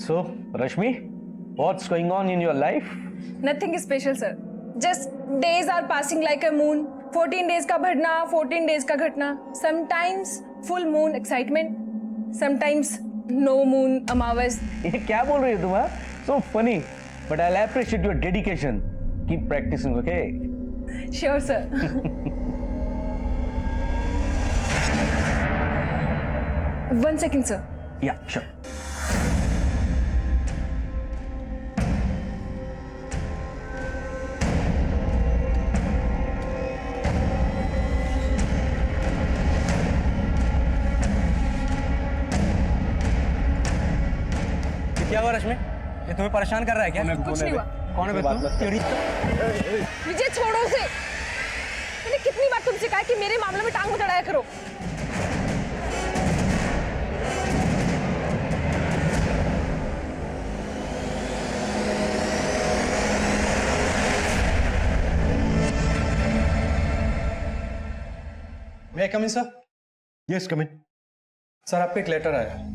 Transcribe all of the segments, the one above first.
So, Rashmi, what's going on in your life? Nothing special, sir. Just days are passing like a moon. 14 days का बढ़ना, 14 days का घटना. Sometimes full moon excitement, sometimes no moon अमावस. ये क्या बोल रही हो तुम? So funny, but I'll appreciate your dedication. Keep practicing, okay? Sure, sir. One second, sir. Yeah, sure. क्या हुआ रश्मि? ये तुम्हें परेशान कर रहा है क्या? कुछ नहीं हुआ. कौन है तू? चिड़ी. मुझे छोड़ो उसे. मैंने कितनी बार तुमसे कहा कि मेरे मामले में टांग मत अड़ाया करो. May I come in, sir? Yes, come in. Sir आपको एक लेटर आया है.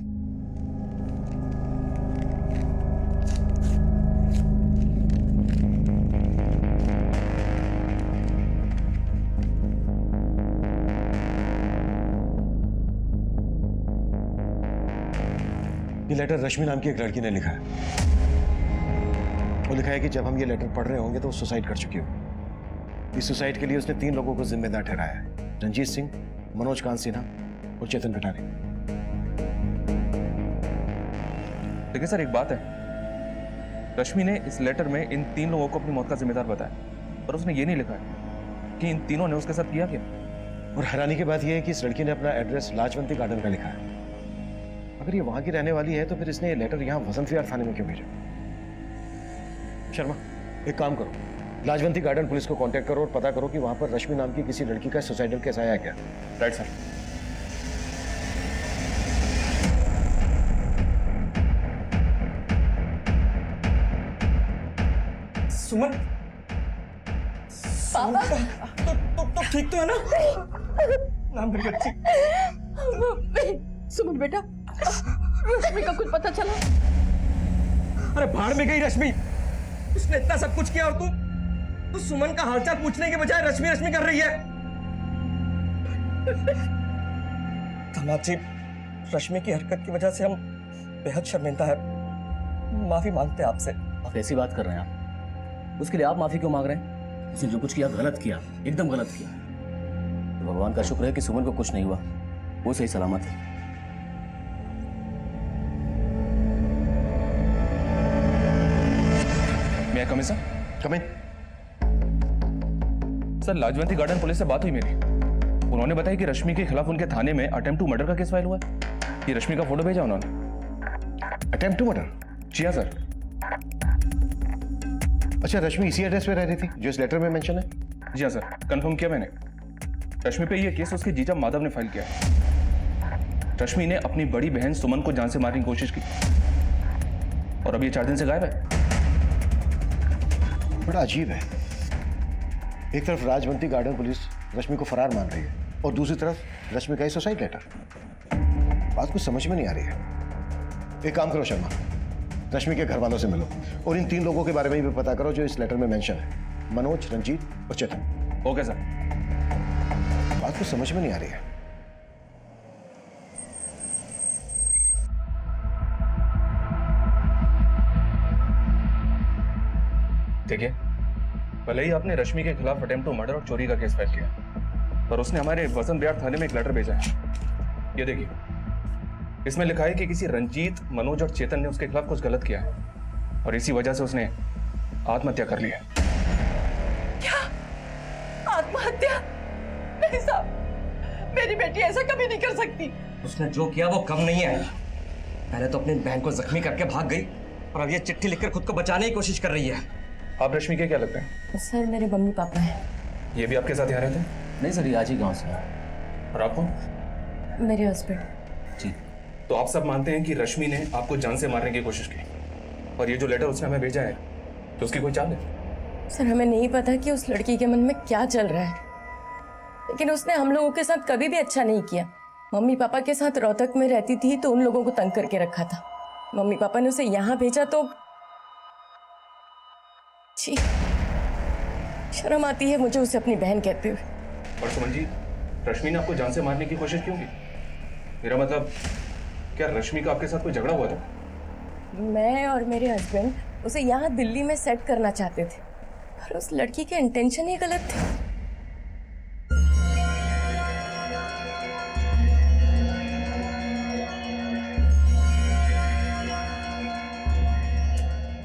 ये लेटर रश्मि नाम की एक लड़की ने लिखा है. वो लिखा है कि जब हम ये लेटर पढ़ रहे होंगे तो वो सुसाइड कर चुकी हो. इस सुसाइड के लिए उसने 3 लोगों को जिम्मेदार ठहराया है: रंजीत सिंह, मनोज कांत सिन्हा और चेतन कटारे. देखिए सर, एक बात है, रश्मि ने इस लेटर में इन 3 लोगों को अपनी मौत का जिम्मेदार बताया, पर उसने ये नहीं लिखा है कि इन तीनों ने उसके साथ किया क्या. और हैरानी की बात यह है कि इस लड़की ने अपना एड्रेस लाजवंती गार्डन का लिखा है. अगर ये वहां की रहने वाली है तो फिर इसने ये लेटर यहाँ वसंत विहार थाने में क्यों भेजा? शर्मा, एक काम करो, लाजवंती गार्डन पुलिस को कांटेक्ट करो और पता करो कि वहां पर रश्मि नाम की किसी लड़की का सुसाइडल केस आया क्या. Right sir. सुमन. तो ठीक तो है ना? नाम मेरी बच्ची. सुमन बेटा, रश्मि का कुछ पता चला? अरे भाड़ में गई रश्मि. उसने इतना सब कुछ किया और तू सुमन का हालचाल पूछने के बजाय रश्मि रश्मि कर रही है. धनराज जी, रश्मि की हरकत की वजह से हम बेहद शर्मिंदा है. माफी मांगते हैं आपसे. आप ऐसी बात कर रहे हैं आप? उसके लिए आप माफी क्यों मांग रहे हैं? उसने जो कुछ किया गलत किया, एकदम गलत किया. तो भगवान का शुक्र है कि सुमन को कुछ नहीं हुआ, वो सही सलामत है. मैं कम सर. कम इन. सर, लाजवंती गार्डन पुलिस से बात हुई मेरी. उन्होंने बताया कि रश्मि के खिलाफ उनके थाने में अटेम्प्ट टू मर्डर का केस फाइल हुआ है. ये रश्मि का फोटो भेजा उन्होंने. Attempt to murder? जी हाँ सर. अच्छा, रश्मि इसी एड्रेस पे रह रही थी जो इस लेटर में मेंशन है? जी हाँ सर, कंफर्म किया मैंने. रश्मि पे ये केस उसके जीजा माधव ने फाइल किया है. रश्मि ने अपनी बड़ी बहन सुमन को जान से मारने की कोशिश की और अब ये 4 दिन से गायब है. बड़ा अजीब है. एक तरफ राजवंती गार्डन पुलिस रश्मि को फरार मान रही है और दूसरी तरफ रश्मि का ही सुसाइड लेटर. बात कुछ समझ में नहीं आ रही है. एक काम करो शर्मा, रश्मि के घर वालों से मिलो और इन 3 लोगों के बारे में भी पता करो जो इस लेटर में मेंशन है: मनोज, रंजीत और चेतन. Okay sir. बात कुछ समझ में नहीं आ रही है. देखिए, भले ही आपने रश्मि के खिलाफ अटेम्प्ट टू मर्डर और चोरी का केस फाइल किया, पर उसने हमारे वसंत विहार थाने में एक लेटर भेजा है. ये देखिए, इसमें लिखा है कि किसी रंजीत, मनोज और चेतन ने उसके खिलाफ कुछ गलत किया है और इसी वजह से उसने आत्महत्या कर ली है. क्या? आत्महत्या? नहीं साहब, मेरी बेटी ऐसा कभी नहीं कर सकती. उसने जो किया वो कम नहीं है. पहले तो अपनी बहन को जख्मी करके भाग गई और अब ये चिट्ठी लिखकर खुद को बचाने की कोशिश कर रही है. आप रश्मि के क्या लगते हैं? सर, मेरे मम्मी पापा हैं. ये भी आपके साथ यहाँ रहते हैं? नहीं सर, ये आज ही गाँव से है. और आपको? मेरे हस्बैंड. जी. तो आप सब मानते हैं कि रश्मि ने आपको जान से मारने की कोशिश की और ये जो लेटर उसने हमें भेजा है तो उसकी कोई चाल है? सर, हमें नहीं पता कि उस लड़की के मन में क्या चल रहा है, लेकिन उसने हम लोगों के साथ कभी भी अच्छा नहीं किया. मम्मी पापा के साथ रोहतक में रहती थी तो उन लोगों को तंग करके रखा था. मम्मी पापा ने उसे यहाँ भेजा तो छी, शर्म आती है मुझे उसे अपनी बहन कहते हुए। और सुमन जी, रश्मि ने आपको जान से मारने की कोशिश क्यों की? मेरा मतलब, क्या रश्मि का आपके साथ कोई झगड़ा हुआ था? मैं और मेरे हस्बैंड उसे यहाँ दिल्ली में सेट करना चाहते थे, पर उस लड़की के इंटेंशन ही गलत थे।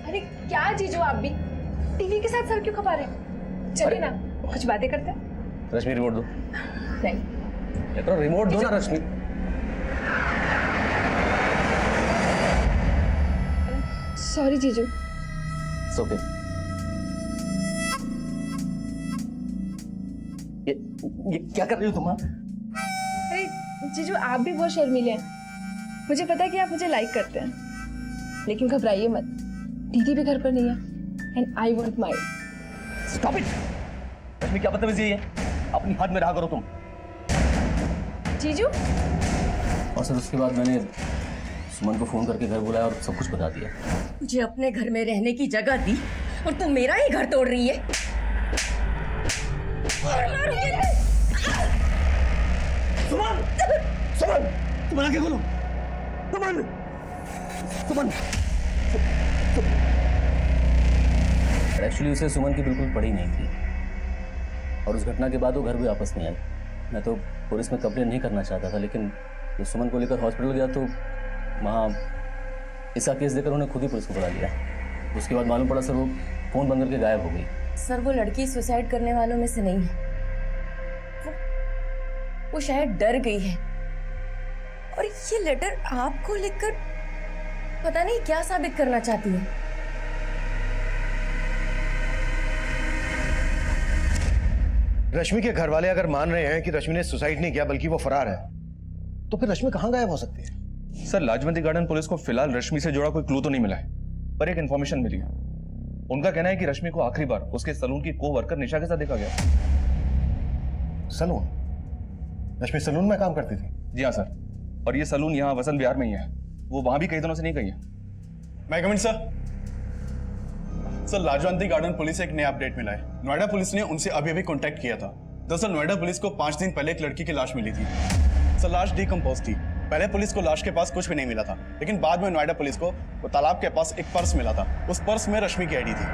अरे क्या जीजू आप भी टीवी के साथ सर क्यों खपा रहे हैं? चलिए ना कुछ बातें करते हैं। रश्मि रिमोट दो। नहीं, तो रिमोट दो ना रश्मि। सॉरी जीजू। It's okay. ये क्या कर रही हो तुम? हाँ? अरे जीजू आप भी बहुत शर्मीले हैं। मुझे पता है कि आप मुझे लाइक करते हैं, लेकिन घबराइए मत, दीदी भी घर पर नहीं है and I want my. Stop it! रश्मि क्या बदतमीजी है? अपनी हद में रहा करो तुम। जीजू और सर उसके बाद मैंने सुमन को फोन करके घर बुलाया और सब कुछ बता दिया। मुझे अपने घर में रहने की जगह दी और तुम मेरा ही घर तोड़ रही है। सुमन! सुमन! तुम आगे खोलो। सुमन! सुमन! एक्चुअली उसे सुमन की बिल्कुल पड़ी नहीं थी और उस घटना के बाद वो घर भी वापस नहीं आई। मैं तो पुलिस में कंप्लेन नहीं करना चाहता था, लेकिन जब सुमन को लेकर हॉस्पिटल गया तो वहाँ इसका केस देकर उन्होंने खुद ही पुलिस को बुला लिया। उसके बाद मालूम पड़ा सर वो फोन बंद करके गायब हो गई। सर वो लड़की सुसाइड करने वालों में से नहीं है, वो शायद डर गई है और ये लेटर आपको लिखकर पता नहीं क्या साबित करना चाहती है। रश्मि के घर वाले अगर मान रहे हैं कि रश्मि ने सुसाइड नहीं किया बल्कि वो फरार है, तो फिर रश्मि कहां गायब हो सकती है? सर, लाजवंती गार्डन पुलिस को फिलहाल रश्मि से जुड़ा कोई क्लू तो नहीं मिला है, पर एक इन्फॉर्मेशन मिली है। उनका कहना है कि रश्मि को आखिरी बार उसके सलून की को वर्कर निशा के साथ देखा गया। सलून? रश्मि सलून में काम करती थी? जी हाँ सर, और ये सलून यहाँ वसंत विहार में ही है। वो वहां भी कई दिनों से नहीं गई है। मैं कमिंग सर। सर, लाजवंती गार्डन पुलिस से एक नया अपडेट मिला है। नोएडा पुलिस ने उनसे अभी अभी कांटेक्ट किया था। दरअसल नोएडा पुलिस को 5 दिन पहले एक लड़की की लाश मिली थी। सर, लाश डिकम्पोज थी। पहले पुलिस को लाश के पास कुछ भी नहीं मिला था, लेकिन बाद में नोएडा पुलिस को वो तालाब के पास एक पर्स मिला था। उस पर्स में रश्मि की आईडी थी।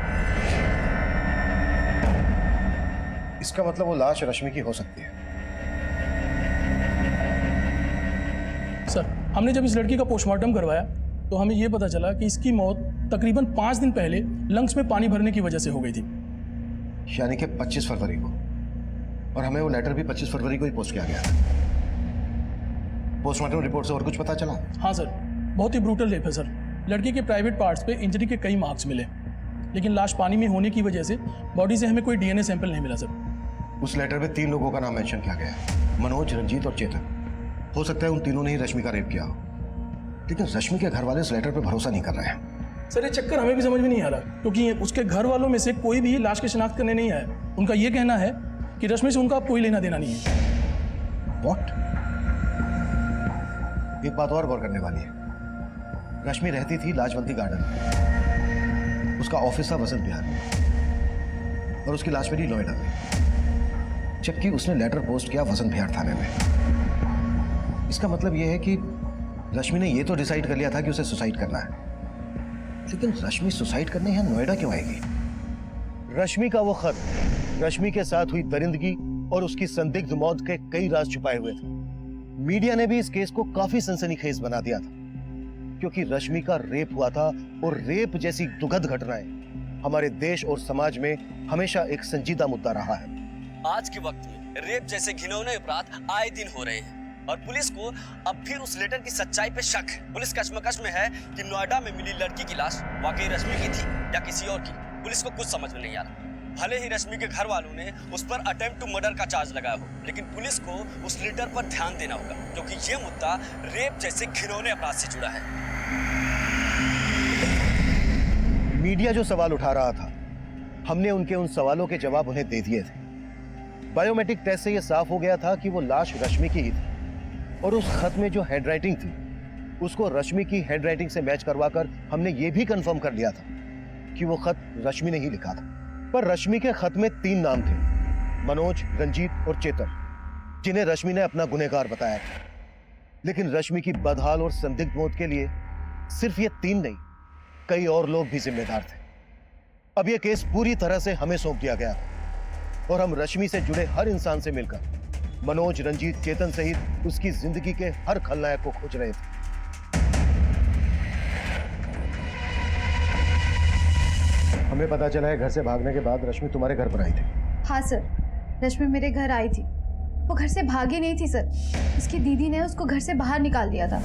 इसका मतलब वो लाश रश्मि की हो सकती है। सर, हमने जब इस लड़की का पोस्टमार्टम करवाया तो हमें यह पता चला कि इसकी मौत तकरीबन 5 दिन पहले लंग्स में पानी भरने की वजह से हो गई थी। यानी कि 25 फरवरी को, और हमें वो लेटर भी 25 फरवरी को ही पोस्ट किया गया था। पोस्टमार्टम रिपोर्ट से और कुछ पता चला? हाँ सर, बहुत ही ब्रूटल रेप है सर। लड़की के प्राइवेट पार्ट्स पे इंजरी के कई मार्क्स मिले, लेकिन लाश पानी में होने की वजह से बॉडी से हमें कोई डीएनए सैंपल नहीं मिला सर। उस लेटर में 3 लोगों का नाम मेंशन किया गया है, मनोज, रंजीत और चेतन। हो सकता है उन तीनों ने ही रश्मि का रेप किया हो, लेकिन रश्मि के घर वाले इस लेटर पर भरोसा नहीं कर रहे हैं। सर, ये चक्कर हमें भी समझ में नहीं आ रहा, क्योंकि उसके घर वालों में से कोई भी लाश की शिनाख्त करने नहीं आया। उनका ये कहना है कि रश्मि से उनका कोई लेना देना नहीं है। What? एक बात और गौर करने वाली है। रश्मि रहती थी लाजवंती गार्डन में, उसका ऑफिस था वसंत विहार में, और उसकी लाश मिली नोएडा में, जबकि उसने लेटर पोस्ट किया वसंत विहार थाने में। इसका मतलब यह है कि रश्मि ने यह तो डिसाइड कर लिया था कि उसे सुसाइड करना है, लेकिन रश्मि सुसाइड करने यहाँ नोएडा क्यों आएगी? रश्मि का वो खत, रश्मि के साथ हुई दरिंदगी और उसकी संदिग्ध मौत के कई राज छुपाए हुए थे। मीडिया ने भी इस केस को काफी सनसनीखेज बना दिया था, क्योंकि रश्मि का रेप हुआ था, और रेप जैसी दुखद घटनाएं हमारे देश और समाज में हमेशा एक संजीदा मुद्दा रहा है। आज के वक्त में रेप जैसे घिनौने अपराध आए दिन हो रहे हैं और पुलिस को अब फिर उस लेटर की सच्चाई पे शक है। पुलिस कश्मकश में है कि नोएडा में मिली लड़की की लाश वाकई रश्मि की थी या किसी और की। पुलिस को कुछ समझ में नहीं आ रहा। भले ही रश्मि के घर वालों ने उस पर अटेम्प्ट टू मर्डर का चार्ज लगाया हो, लेकिन पुलिस को उस लेटर पर ध्यान देना होगा, क्योंकि ये मुद्दा रेप जैसे घिनौने अपराध से जुड़ा है। मीडिया जो सवाल उठा रहा था, हमने उनके उन सवालों के जवाब उन्हें दे दिए थे। बायोमेट्रिक टेस्ट से यह साफ हो गया था कि वो लाश रश्मि की ही थी, और उस खत में जो हैंडराइटिंग थी उसको रश्मि की हैंडराइटिंग से मैच करवाकर हमने ये भी कंफर्म कर लिया था कि वो खत रश्मि ने ही लिखा था। पर रश्मि के खत में 3 नाम थे, मनोज, रंजीत और चेतन, जिन्हें रश्मि ने अपना गुनहगार बताया था। लेकिन रश्मि की बदहाल और संदिग्ध मौत के लिए सिर्फ ये 3 नहीं, कई और लोग भी जिम्मेदार थे। अब यह केस पूरी तरह से हमें सौंप दिया गया था और हम रश्मि से जुड़े हर इंसान से मिलकर मनोज, रंजीत, चेतन सहित उसकी जिंदगी के हर खलनायक को खोज रहे थे। हमें पता चला है घर से भागने के बाद रश्मि तुम्हारे घर पर आई थी। हाँ सर, रश्मि मेरे घर आई थी। वो घर से भागी नहीं थी सर, उसकी दीदी ने उसको घर से बाहर निकाल दिया था।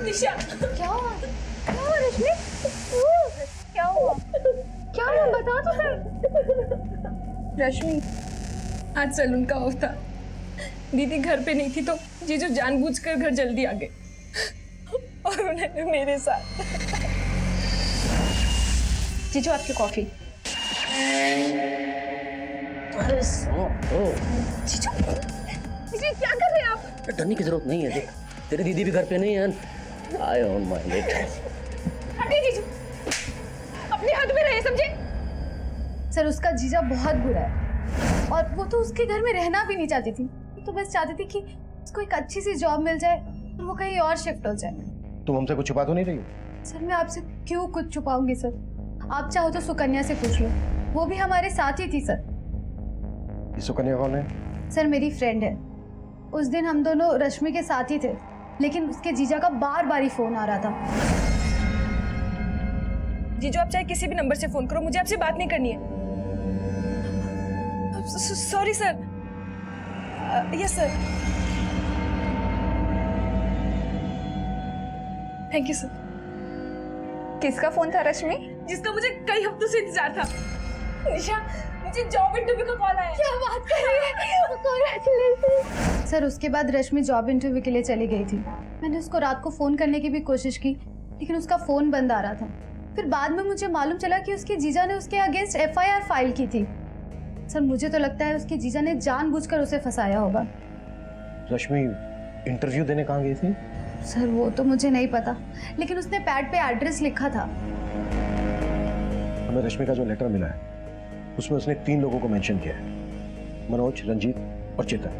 निशा, क्या हुआ? क्या हुआ रश्मि? क्या हुआ? क्या हुआ बता तो सर। रश्मि, आज सैलून का ऑफ था। दीदी घर पे नहीं थी तो जीजू जानबूझकर घर जल्दी आ गए और उन्होंने मेरे साथ। जीजू आपकी कॉफी। अरे जीजू, जीजू क्या कर रहे हैं आप? डरने की जरूरत नहीं है, देख तेरी दीदी भी घर पे नहीं है। I don't mind it. हटिए जीजू, अपने हाथ में रहे, समझे? सर उसका जीजा बहुत बुरा है और वो तो उसके घर में रहना भी नहीं चाहती थी। वो तो बस चाहती थी कि उसको एक अच्छी सी जॉब मिल जाए और वो कहीं और शिफ्ट हो जाए। तुम हमसे कुछ छुपा तो नहीं रही हो? सर मैं आपसे क्यों कुछ छुपाऊंगी सर? आप चाहो तो सुकन्या से पूछ लो, वो भी हमारे साथ ही थी सर। ये सुकन्या कौन है? सर मेरी फ्रेंड है। उस दिन हम दोनों रश्मि के साथ ही थे, लेकिन उसके जीजा का बार बार ही फोन आ रहा था। जीजू आप चाहे किसी भी नंबर से फोन करो, मुझे आपसे बात नहीं करनी है। Sorry sir. Yes sir. Thank you sir. किसका फोन था रश्मि? जिसका मुझे कई हफ्तों से इंतजार था। निशा, मुझे जॉब इंटरव्यू का कॉल आया। क्या बात कर रही है? कांग्रेचुलेशन। सर उसके बाद रश्मि जॉब इंटरव्यू के लिए चली गई थी। मैंने उसको रात को फोन करने की भी कोशिश की, लेकिन उसका फोन बंद आ रहा था। फिर बाद में मुझे मालूम चला कि उसके जीजा ने उसके अगेंस्ट FIR फाइल की थी। सर मुझे तो लगता है उसके जीजा ने जानबूझकर उसे फंसाया होगा। रश्मि इंटरव्यू देने कहाँ गई थी? सर वो तो मुझे नहीं पता, लेकिन उसने पैड पे एड्रेस लिखा था। हमें रश्मि का जो लेटर मिला है उसमें उसने 3 लोगों को मेंशन किया है, मनोज, रंजीत और चेतन।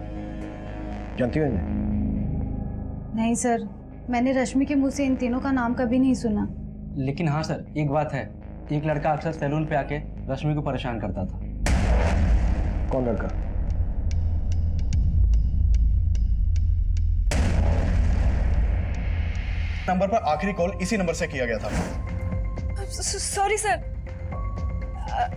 जानती हो इन्हें? नहीं सर, मैंने रश्मि के मुंह से इन तीनों का नाम कभी नहीं सुना। लेकिन हाँ सर, एक बात है, एक लड़का अक्सर सैलून पे आके रश्मि को परेशान करता था। कौन लड़का? नंबर पर आखिरी कॉल इसी नंबर से किया गया था। Sorry sir.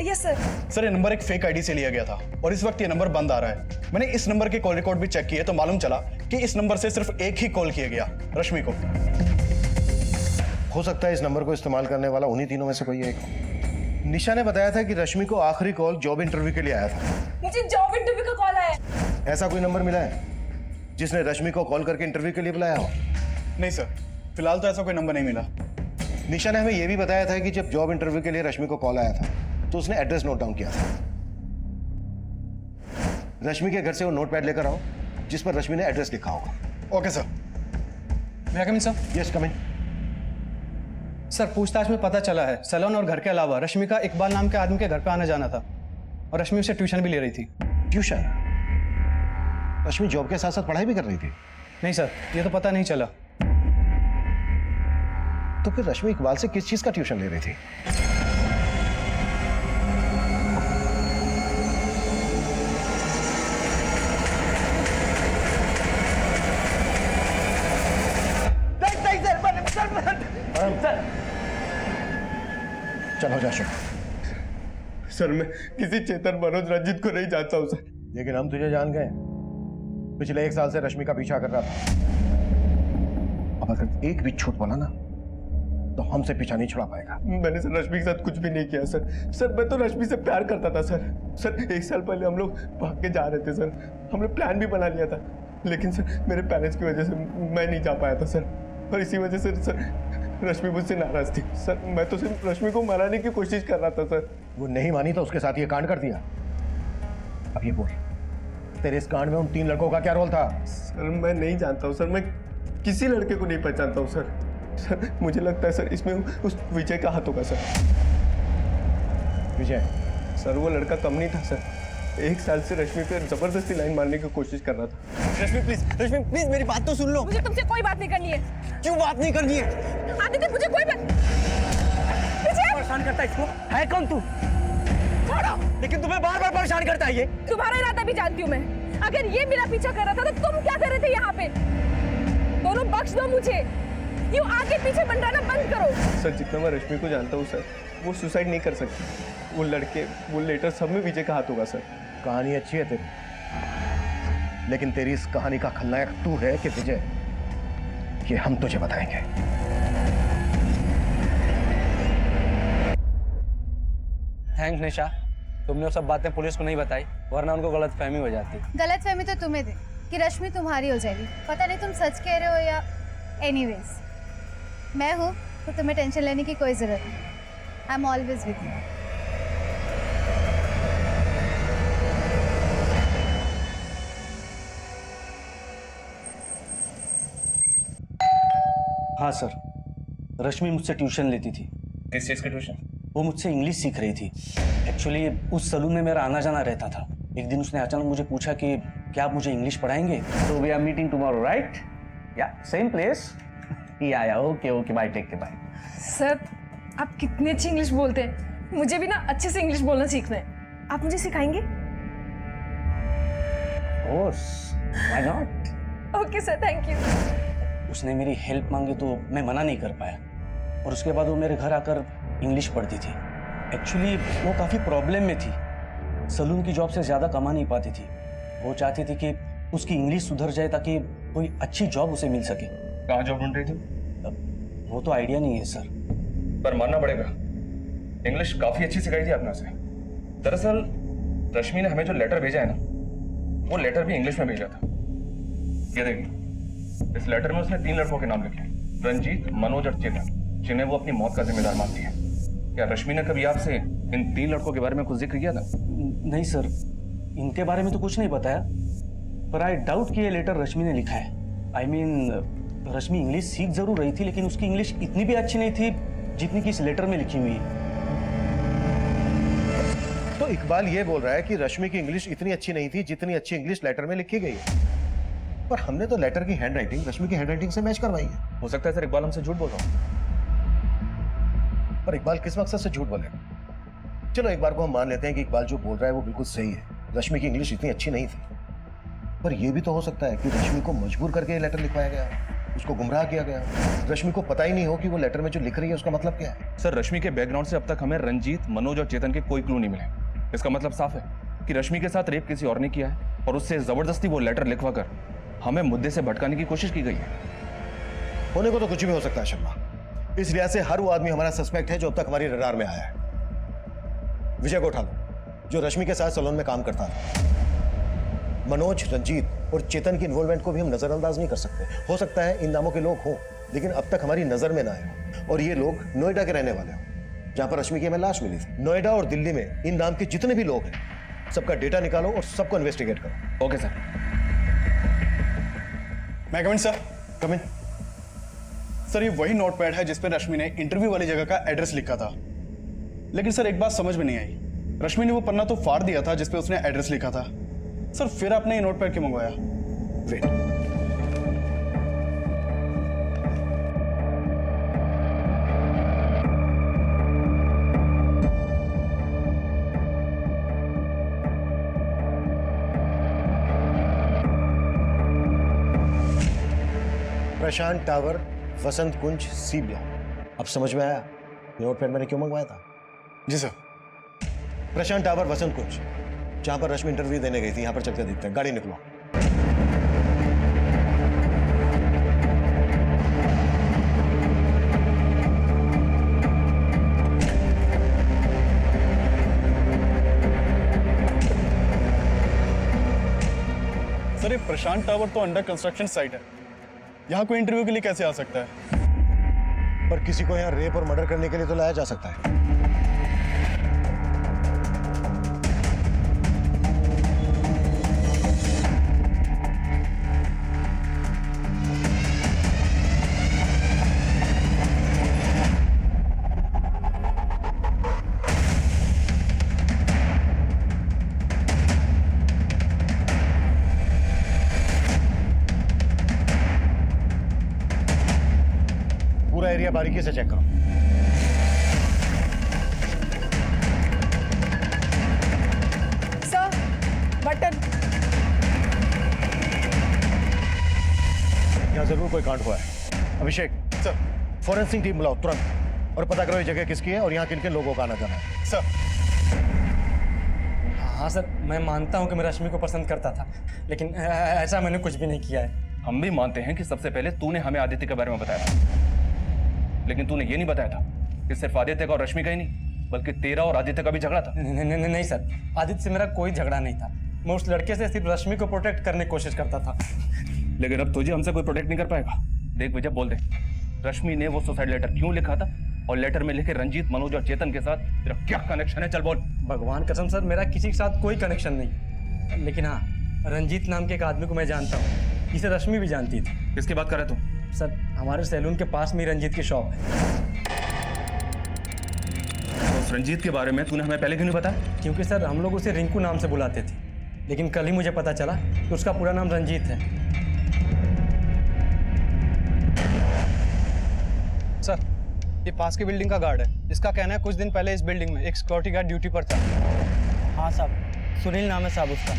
Yes sir. Sir ये नंबर एक फेक आईडी से लिया गया था और इस वक्त ये नंबर बंद आ रहा है। मैंने इस नंबर के कॉल रिकॉर्ड भी चेक किए तो मालूम चला कि इस नंबर से सिर्फ एक ही कॉल किया गया, रश्मि को। हो सकता है इस नंबर को इस्तेमाल करने वाला उन्हीं तीनों में से कोई एक हो। निशा ने बताया था कि रश्मि को आखिरी कॉल जॉब इंटरव्यू के लिए आया था। मुझे जॉब इंटरव्यू का कॉल आया। ऐसा कोई नंबर मिला है जिसने रश्मि को कॉल करके इंटरव्यू के लिए बुलाया हो? नहीं सर, फिलहाल तो ऐसा कोई नंबर नहीं मिला। निशा ने हमें यह भी बताया था कि जब जॉब इंटरव्यू के लिए रश्मि को कॉल आया था तो उसने एड्रेस नोट डाउन किया था। रश्मि के घर से वो नोटपैड लेकर आओ जिस पर रश्मि ने एड्रेस लिखा होगा। Okay sir. मैं कम इन सर? यस कम इन। सर पूछताछ में पता चला है सैलून और घर के अलावा रश्मि का इकबाल नाम के आदमी के घर पे आना जाना था और रश्मि उसे ट्यूशन भी ले रही थी। ट्यूशन? रश्मि जॉब के साथ साथ पढ़ाई भी कर रही थी? नहीं सर, ये तो पता नहीं चला। तो फिर रश्मि इकबाल से किस चीज का ट्यूशन ले रही थी? चलो जा शुभ। सर मैं किसी चेतन, मनोज, रंजीत को नहीं जानता हूं सर। लेकिन हम तुझे जान गए। पिछले 1 साल से रश्मि का पीछा कर रहा था। अब अगर एक भी छूट बोला ना तो हमसे पीछा नहीं छुड़ा पाएगा। मैंने सर रश्मि के साथ कुछ भी नहीं किया सर। सर मैं तो रश्मि से प्यार करता था सर। सर 1 साल पहले हम लोग भाग के जा रहे थे सर। हमने प्लान भी बना लिया था, लेकिन सर मेरे पेरेंट्स की वजह से मैं नहीं जा पाया था सर। और इसी वजह से सर रश्मि मुझसे नाराज थी। सर मैं तो सिर्फ रश्मि को मनाने की कोशिश कर रहा था सर। वो नहीं मानी तो उसके साथ ये कांड कर दिया। अब ये बोल, तेरे इस कांड में उन 3 लड़कों का क्या रोल था? सर मैं नहीं जानता हूँ सर, मैं किसी लड़के को नहीं पहचानता हूँ सर। सर मुझे लगता है सर इसमें उस विजय का हाथ होगा सर। विजय? सर वो लड़का कम नहीं था सर, 1 साल से रश्मि पे जबरदस्ती लाइन मारने की कोशिश कर रहा था। रश्मि प्लीज मेरी बात तो सुन लो। मुझे तुमसे कोई बात नहीं करनी है। क्यों बात नहीं करनी है? आदित्य मुझे कोई बात विजय परेशान करता है इसको। है कौन तू? छोड़ो। लेकिन तुम्हें बार बार परेशान करता है ये। तुम्हारा इरादा भी जानती हूँ मैं। अगर ये मेरा पीछा कर रहा था तो तुम क्या कर रहे थे यहाँ पे? दोनों बख्श दो मुझे, यूँ आगे पीछे बनना बंद करो। सर जितना मैं रश्मि को जानता हूँ सर, वो सुसाइड नहीं कर सकती। वो लड़के, वो लेटर, सब में विजय का हाथ होगा सर। कहानी अच्छी है तेरी, लेकिन तेरी इस कहानी का खलनायक तू है कि विजय, ये हम तुझे बताएंगे। थैंक्स निशा, तुमने वो सब बातें पुलिस को नहीं बताई, वरना उनको गलतफहमी हो जाती। गलतफहमी तो तुम्हें थी कि रश्मि तुम्हारी हो जाएगी। पता नहीं तुम सच कह रहे हो या एनीवेज, मैं हूँ तो तुम्हें टेंशन लेने की कोई ज़रूरत नहीं। I am always with you. हाँ सर, रश्मि मुझसे ट्यूशन लेती थी। किस चीज़ की ट्यूशन? वो मुझसे इंग्लिश सीख रही थी। एक्चुअली उस सलून में मेरा आना जाना रहता था। एक दिन उसने अचानक मुझे पूछा कि क्या आप मुझे इंग्लिश पढ़ाएंगे? So we are meeting tomorrow, right? Yeah, same place. Yeah, okay, bye, take care, bye. Sir आप कितनी अच्छी इंग्लिश बोलते हैं। मुझे भी ना अच्छे से इंग्लिश बोलना सीखना है। आप मुझे सिखाएंगे? Of course, why not? Okay sir, thank you. उसने मेरी हेल्प मांगी तो मैं मना नहीं कर पाया, और उसके बाद वो मेरे घर आकर इंग्लिश पढ़ती थी। एक्चुअली वो काफ़ी प्रॉब्लम में थी, सलून की जॉब से ज़्यादा कमा नहीं पाती थी। वो चाहती थी कि उसकी इंग्लिश सुधर जाए ताकि कोई अच्छी जॉब उसे मिल सके। कहाँ जॉब ढूंढ रही थी? वो तो आइडिया नहीं है सर। पर मानना पड़ेगा, इंग्लिश काफी अच्छी सिखाई थी आपने उसे। दरअसल रश्मि ने हमें जो लेटर भेजा है ना, वो लेटर भी इंग्लिश में भेजा था। ये देखिए, इस लेटर में उसने 3 लड़कों के नाम लिखे, रंजीत, मनोज और चेतन, जिन्हें वो अपनी मौत का जिम्मेदार मानती है। क्या रश्मि ने कभी आपसे इन 3 लड़कों के बारे में कुछ जिक्र किया था? नहीं सर, इनके बारे में तो कुछ नहीं बताया, पर आई डाउट कि ये लेटर रश्मि ने लिखा है। आई मीन रश्मि इंग्लिश सीख जरूर रही थी, लेकिन उसकी इंग्लिश इतनी भी अच्छी नहीं थी जितनी कि इस लेटर में लिखी हुई है। तो इकबाल ये बोल रहा है कि रश्मि की इंग्लिश इतनी अच्छी नहीं थी जितनी अच्छी इंग्लिश लेटर में लिखी गई है। पर हमने तो लेटर की हैंडराइटिंग रश्मि की हैंडराइटिंग से मैच करवाई है। हो सकता है सर इकबाल हमसे झूठ बोल रहा हूँ। पर इकबाल किस मकसद से झूठ बोलेगा? चलो एक बार को हम मान लेते हैं कि इकबाल जो बोल रहा है वो बिल्कुल सही है, रश्मि की इंग्लिश इतनी अच्छी नहीं थी। पर यह भी तो हो सकता है कि रश्मि को मजबूर करके ये लेटर लिखवाया गया, उसको गुमराह किया गया। रश्मि को पता ही नहीं हो कि वो लेटर में जो लिख रही है उसका मतलब क्या है। सर रश्मि के बैकग्राउंड से अब तक हमें रंजीत, मनोज और चेतन के कोई क्लू नहीं मिले। इसका मतलब साफ है कि रश्मि के साथ रेप किसी और ने किया है, और उससे जबरदस्ती वो लेटर लिखवा कर हमें मुद्दे से भटकाने की कोशिश की गई है। होने को तो कुछ भी हो सकता है शर्मा। इस लिहाज से हर वो आदमी हमारा सस्पेक्ट है जो अब तक हमारी रडार में आया है। विजय को उठा लो, जो रश्मि के साथ सैलून में काम करता था। मनोज, रंजीत और चेतन की इन्वॉल्वमेंट को भी हम नजरअंदाज नहीं कर सकते। हो सकता है इन नामों के लोग हों, लेकिन अब तक हमारी नजर में ना आए हों, और ये लोग नोएडा के रहने वाले हों, जहां पर रश्मि की हमें लाश मिली थी। नोएडा और दिल्ली में इन नाम के जितने भी लोग हैं, सबका डेटा निकालो और सबको इन्वेस्टिगेट करो। Okay sir. मैं कमिन सर? कमिन। सर ये वही नोटपैड है जिसपे रश्मि ने इंटरव्यू वाली जगह का एड्रेस लिखा था। लेकिन सर एक बात समझ में नहीं आई, रश्मि ने वो पन्ना तो फाड़ दिया था जिसपे उसने एड्रेस लिखा था। सर फिर आपने ये नोटपैड क्यों मंगवाया? वेट, प्रशांत टावर, वसंत कुंज, सी ब्लॉक। अब समझ में आया नोटपैड मैंने क्यों मंगवाया था? जी सर। प्रशांत टावर, वसंत कुंज, जहां पर रश्मि इंटरव्यू देने गई थी। यहां पर चलकर देखते हैं। गाड़ी निकलो। सर ये प्रशांत टावर तो अंडर कंस्ट्रक्शन साइट है, यहाँ कोई इंटरव्यू के लिए कैसे आ सकता है? पर किसी को यहाँ रेप और मर्डर करने के लिए तो लाया जा सकता है। पूरा एरिया बारीकी से चेक करो। Sir button. यहाँ जरूर कोई कांड हुआ है। अभिषेक सर। फॉरेंसिक टीम बुलाओ तुरंत और पता करो ये जगह किसकी है और यहाँ किन किन लोगों का आना जाना है। सर। हाँ सर, मैं मानता हूँ कि मैं रश्मि को पसंद करता था, लेकिन ऐसा मैंने कुछ भी नहीं किया है। हम भी मानते हैं कि सबसे पहले तूने हमें आदित्य के बारे में बताया था, लेकिन तूने ये नहीं बताया था कि सिर्फ आदित्य का और रश्मि का ही नहीं बल्कि तेरा और आदित्य का भी झगड़ा था। नहीं सर, आदित्य से मेरा कोई झगड़ा नहीं था। मैं उस लड़के से सिर्फ रश्मि को प्रोटेक्ट करने की कोशिश करता था। लेकिन अब तुझे हमसे कोई प्रोटेक्ट नहीं कर पाएगा। देख विजय, बोल दे, रश्मि ने वो सुसाइड लेटर क्यों लिखा था और लेटर में लिखे रंजीत, मनोज और चेतन के साथ तेरा क्या कनेक्शन है? चल बोल। भगवान कसम सर, मेरा किसी के साथ कोई कनेक्शन नहीं, लेकिन हाँ, रंजीत नाम के एक आदमी को मैं जानता हूँ, जिसे रश्मि भी जानती थी। किसकी बात कर रहे तू? सर, हमारे सैलून के पास में ही रंजीत की शॉप है। तो उस रंजीत के बारे में तूने हमें पहले क्यों नहीं बताया? क्योंकि सर हम लोग उसे रिंकू नाम से बुलाते थे, लेकिन कल ही मुझे पता चला कि उसका पूरा नाम रंजीत है। सर, ये पास की बिल्डिंग का गार्ड है। इसका कहना है कुछ दिन पहले इस बिल्डिंग में एक सिक्योरिटी गार्ड ड्यूटी पर था। हाँ साहब, सुनील नाम है साहब उसका।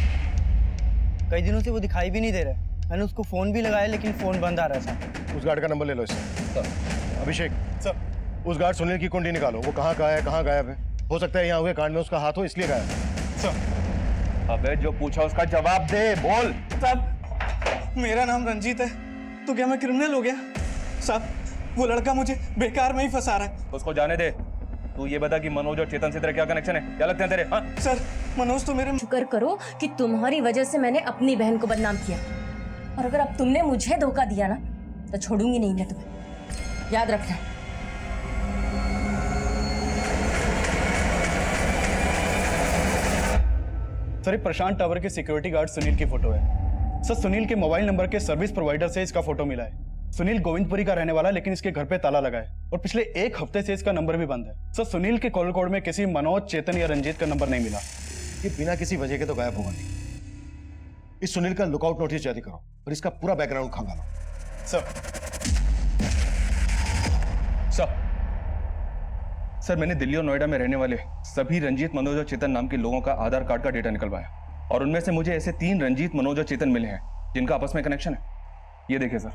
कई दिनों से वो दिखाई भी नहीं दे रहा है। मैंने उसको फ़ोन भी लगाया लेकिन फ़ोन बंद आ रहा है साहब। उस गार्ड का नंबर ले लो इससे। अभिषेक सर। उस गार्ड सुनील की कुंडली निकालो। वो कहाँ का है, कहाँ गायब है? हो सकता है यहाँ हुए कांड में उसका हाथ हो, इसलिए गायब है। सर। अबे जो पूछा उसका जवाब दे, बोल। साहब, मेरा नाम रंजीत है, तो क्या मैं क्रिमिनल हो गया? साहब, वो लड़का मुझे बेकार में ही फंसा रहा है। उसको जाने दे। तू ये बता कि मनोज और चेतन से तेरा क्या कनेक्शन है? क्या लगते हैं तेरे? हाँ सर, मनोज तो मेरे। शुक्र करो कि तुम्हारी वजह से मैंने अपनी बहन को बदनाम किया, और अगर अब तुमने मुझे धोखा दिया ना तो छोड़ूंगी नहीं मैं तुम्हें, याद रखना। सर, ये प्रशांत टावर के सिक्योरिटी गार्ड सुनील की फोटो है। सर, सुनील के मोबाइल नंबर के सर्विस प्रोवाइडर से इसका फोटो मिला है। सुनील गोविंदपुरी का रहने वाला, लेकिन इसके घर पे ताला लगा है और पिछले एक हफ्ते से इसका नंबर भी बंद है। सर, सुनील के कॉल कोड में किसी मनोज, चेतन या रंजीत का नंबर नहीं मिला। ये बिना किसी वजह के तो गायब होगा नहीं। इस सुनील का लुकआउट नोटिस जारी करो और इसका पूरा बैकग्राउंड खंगालो। सर, मैंने दिल्ली और नोएडा में रहने वाले सभी रंजीत, मनोज और चेतन नाम के लोगों का आधार कार्ड का डेटा निकलवाया और उनमें से मुझे ऐसे 3 रंजीत, मनोज और चेतन मिले हैं जिनका आपस में कनेक्शन है। ये देखिए सर।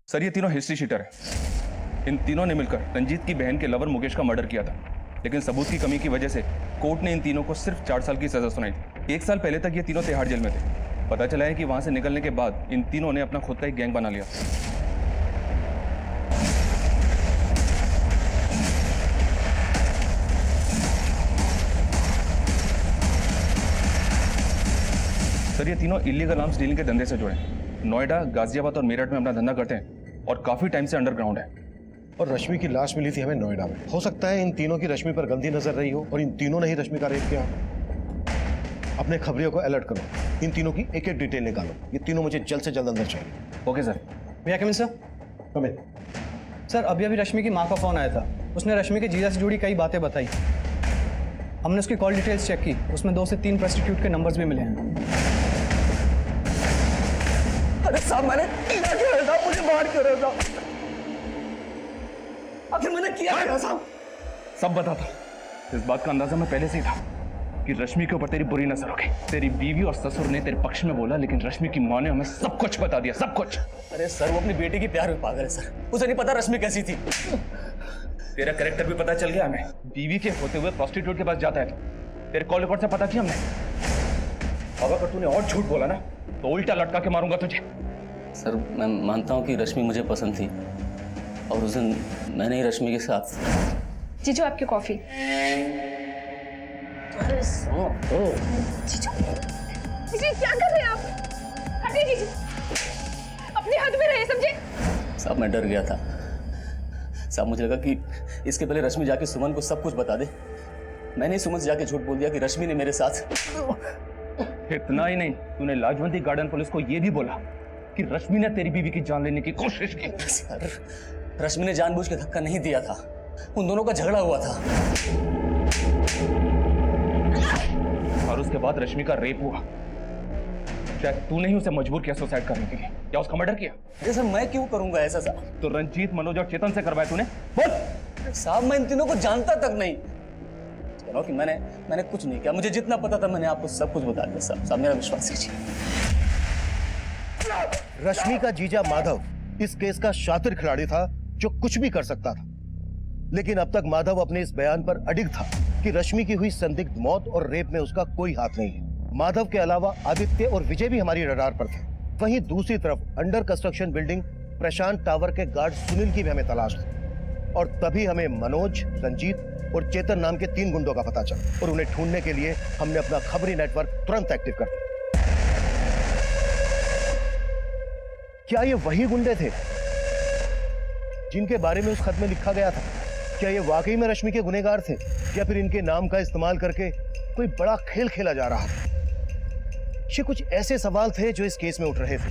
सर, ये तीनों हिस्ट्री शीटर हैं। इन तीनों ने मिलकर रंजीत की बहन के लवर मुकेश का मर्डर किया था, लेकिन सबूत की कमी की वजह से कोर्ट ने इन तीनों को सिर्फ 4 साल की सजा सुनाई थी। 1 साल पहले तक ये तीनों तिहाड़ जेल में थे। पता चला है कि वहां से निकलने के बाद इन तीनों ने अपना खुद का एक गैंग बना लिया। सर, ये तीनों इलीगल आर्म्स डीलिंग के धंधे से जुड़े हैं। नोएडा, गाजियाबाद और मेरठ में अपना धंधा करते हैं और काफी टाइम से अंडरग्राउंड है। और रश्मि की लाश मिली थी हमें नोएडा में। हो सकता है इन तीनों की रश्मि पर गंदी नजर रही हो और इन तीनों ने ही रश्मि का रेप किया। अपने खबरियों को अलर्ट करो, इन तीनों की एक एक डिटेल निकालो। ये तीनों मुझे जल्द से जल्द अंदर चाहिए। Okay sir. भैया कमिन सर। कमिन। सर, अभी रश्मि की माँ का फोन आया था। उसने रश्मि के जीजा से जुड़ी कई बातें बताई। हमने उसकी कॉल डिटेल्स चेक की, उसमें 2 से 3 प्रोस्टिट्यूट के नंबर्स भी मिले हैं। अरे साहब, मैंने किया क्या था? मुझे मार क्यों रहा था? आखिर मैंने किया क्या साहब? सब बता था। इस बात का अंदाजा मैं पहले से ही था कि रश्मि के ऊपर तेरी बुरी नजर होगी। तेरी बीवी और ससुर ने तेरे पक्ष में बोला, लेकिन रश्मि की माँ ने हमें सब कुछ बता दिया, सब कुछ। अरे सर, वो अपनी बेटी की प्यार में पागल है सर। उसे नहीं पता रश्मि कैसी थी। तेरा कैरेक्टर भी पता चल गया हमें। बीवी के होते हुए प्रोस्टिट्यूट के पास जाता है। तेरे कॉल रिकॉर्ड से पता किया हमने। अब अगर तूने और झूठ बोला ना तो उल्टा लटका के मारूंगा तुझे। सर, मैं मानता हूँ कि रश्मि मुझे पसंद थी और उस दिन मैंने ही रश्मि के साथ। जीजू आपकी कॉफी। जीजू जीजू क्या कर रहे हैं आप? हटिए जीजू, अपने हाथ में रहे, समझे? साहब मैं डर गया था साहब, मुझे लगा कि इसके पहले रश्मि जाके सुमन को सब कुछ बता दे। मैंने सुमन से जाके झूठ बोल दिया कि रश्मि ने मेरे साथ। इतना ही नहीं, तूने लाजवंती गार्डन पुलिस को यह भी बोला कि रश्मि ने तेरी बीवी की जान लेने की कोशिश की। सर, रश्मि ने जानबूझ के धक्का नहीं दिया था, उन दोनों का झगड़ा हुआ था। और उसके बाद रश्मि का रेप हुआ। शायद तूने ही उसे मजबूर किया सुसाइड करने के लिए, या उसका मर्डर किया? अरे सर मैं क्यों करूंगा ऐसा साहब? तो रंजीत, मनोज और चेतन से करवाया तूने? बोल। साहब मैं इन तीनों को जानता तक नहीं। कह रहा हूं कि मैंने कुछ नहीं किया, मुझे जितना पता था मैंने आपको सब कुछ बता दिया। साहब मेरा विश्वास कीजिए। रश्मि का जीजा माधव इस केस का शातिर खिलाड़ी था जो कुछ भी कर सकता था, लेकिन अब तक माधव अपने इस बयान पर अडिग था कि रश्मि की हुई संदिग्ध मौत और रेप में उसका कोई हाथ नहीं है। माधव के अलावा आदित्य और विजय भी हमारी रडार पर थे। वहीं दूसरी तरफ अंडर कंस्ट्रक्शन बिल्डिंग प्रशांत टावर के गार्ड सुनील की भी हमें तलाश थी, और तभी हमें मनोज, रंजीत और चेतन नाम के 3 गुंडों का पता चला, और उन्हें ढूंढने के लिए हमने अपना खबरी नेटवर्क तुरंत एक्टिव कर दिया। क्या ये वही गुंडे थे जिनके बारे में उस खत में लिखा गया था? क्या ये वाकई में रश्मि के गुनहगार थे, या फिर इनके नाम का इस्तेमाल करके कोई बड़ा खेल खेला जा रहा था? ये कुछ ऐसे सवाल थे जो इस केस में उठ रहे थे,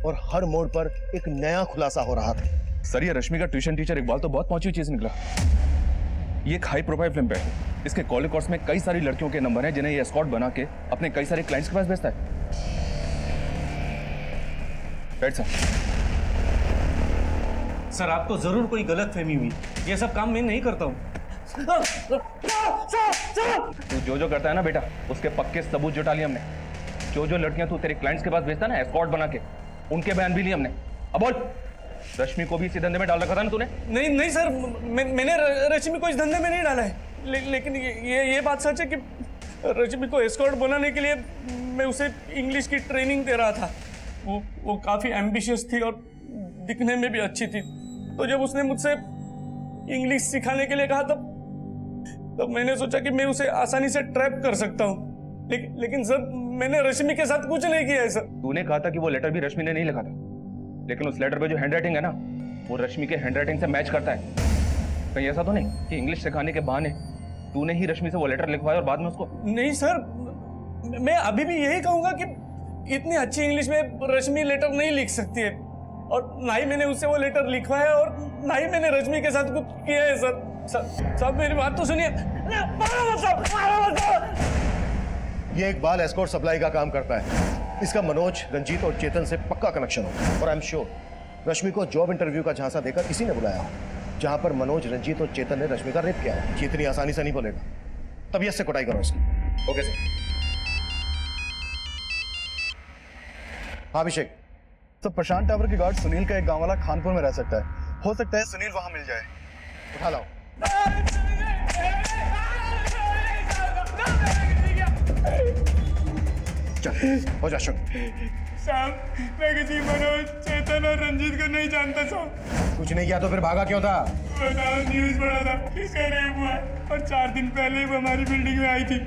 और हर मोड़ पर एक नया खुलासा हो रहा था। सर, ये रश्मि का ट्यूशन टीचर इकबाल तो बहुत पहुंची हुई चीज निकला। ये एक हाई प्रोफाइल फिल्म पे है। इसके कॉलिंग कोर्स में कई सारी लड़कियों के नंबर हैं जिन्हें ये एस्कॉर्ट बना के अपने कई सारे क्लाइंट्स के पास भेजता है। बैठ सर आपको जरूर कोई गलतफहमी हुई, ये सब काम मैं नहीं करता हूँ। तू जो करता है ना बेटा, उसके पक्के सबूत जुटा लिए हमने। जो लड़कियां तू तेरे क्लाइंट्स के पास भेजता है ना एस्कॉर्ट बना के, उनके बयान भी लिए हमने। अब बोल, रश्मि को भी इसी धंधे में डाल रखा था ना तूने? नहीं सर, मैंने रश्मि को इस धंधे में नहीं डाला है, लेकिन ये बात सच है कि रश्मि को एस्कॉर्ट बनाने के लिए मैं उसे इंग्लिश की ट्रेनिंग दे रहा था। वो काफी एम्बिशियस थी और दिखने में भी अच्छी थी, तो जब उसने मुझसे इंग्लिश सिखाने के लिए कहा तब मैंने सोचा कि मैं उसे आसानी से ट्रैप कर सकता हूँ। लेकिन सर मैंने रश्मि के साथ कुछ नहीं किया है सर। तूने कहा था कि वो लेटर भी रश्मि ने नहीं लिखा था, लेकिन उस लेटर पे जो हैंडराइटिंग है ना, वो रश्मि के हैंडराइटिंग से मैच करता है। कहीं ऐसा तो नहीं कि इंग्लिश सिखाने के बहाने तूने ही रश्मि से वो लेटर लिखवाया और बाद में उसको? नहीं सर, मैं अभी भी यही कहूंगा कि इतनी अच्छी इंग्लिश में रश्मि लेटर नहीं लिख सकती है, और ना ही मैंने उससे वो लेटर लिखवाया और ना ही मैंने रश्मि के साथ कुछ किया है सर। साहब मेरी बात तो सुनिए। ये इकबाल एस्कॉर्ट सप्लाई का काम करता है। इसका मनोज, रंजीत और चेतन से पक्का कनेक्शन हो, और आई एम श्योर रश्मि को जॉब इंटरव्यू का झांसा देकर इसी ने बुलाया हो, जहां पर मनोज, रंजीत और चेतन ने रश्मि का रेप किया हो। ये इतनी आसानी से नहीं बोलेगा, तभी इससे कुटाई करो इसकी। Okay sir. हाँ अभिषेक। तो प्रशांत टावर के गार्ड सुनील का एक गांव वाला खानपुर में रह सकता है, हो सकता है सुनील वहां मिल जाए। उठा लाओ। चल हो जा शुरू। साहब मैं किसी मनोज, चेतन और रंजीत को नहीं जानता साहब। कुछ नहीं किया तो फिर भागा क्यों था? न्यूज पढ़ा था इसका रेप हुआ है, और 4 दिन पहले ही वो हमारी बिल्डिंग में आई थी,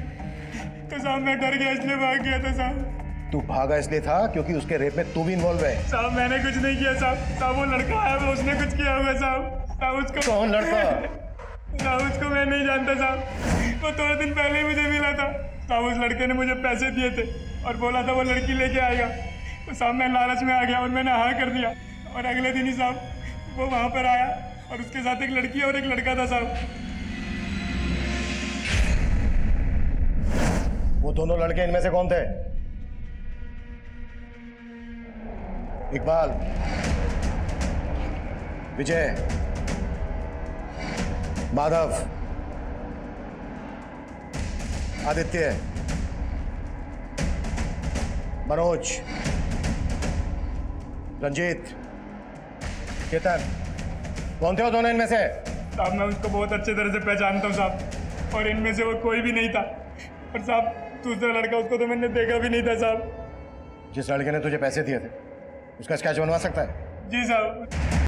तो साहब मैं डर गया इसलिए भाग गया था साहब। तू भागा इसलिए था क्योंकि उसके रेप में तू भी इन्वॉल्व है? साहब मैंने कुछ नहीं किया साहब, वो लड़का है, वो उसने कुछ किया होगा साहब। उसको कौन लड़का? साहब उसको मैं नहीं जानता साहब, वो 2 दिन पहले ही मुझे मिला था साहब। उस लड़के ने मुझे पैसे दिए थे और बोला था वो लड़की लेके आएगा, तो साहब मैं लालच में आ गया और मैंने हाँ कर दिया, और अगले दिन ही साहब वो वहाँ पर आया और उसके साथ एक लड़की और एक लड़का था साहब। वो दोनों लड़के इनमें से कौन थे? इकबाल, विजय, माधव, आदित्य, मनोज, रंजीत, चेतन, कौन थे वो दोनों इनमें से? साहब मैं उसको बहुत अच्छे तरह से पहचानता हूँ साहब, और इनमें से वो कोई भी नहीं था। और साहब दूसरा लड़का, उसको तो मैंने देखा भी नहीं था साहब। जिस लड़के ने तुझे पैसे दिए थे उसका स्केच बनवा सकता है? जी साहब।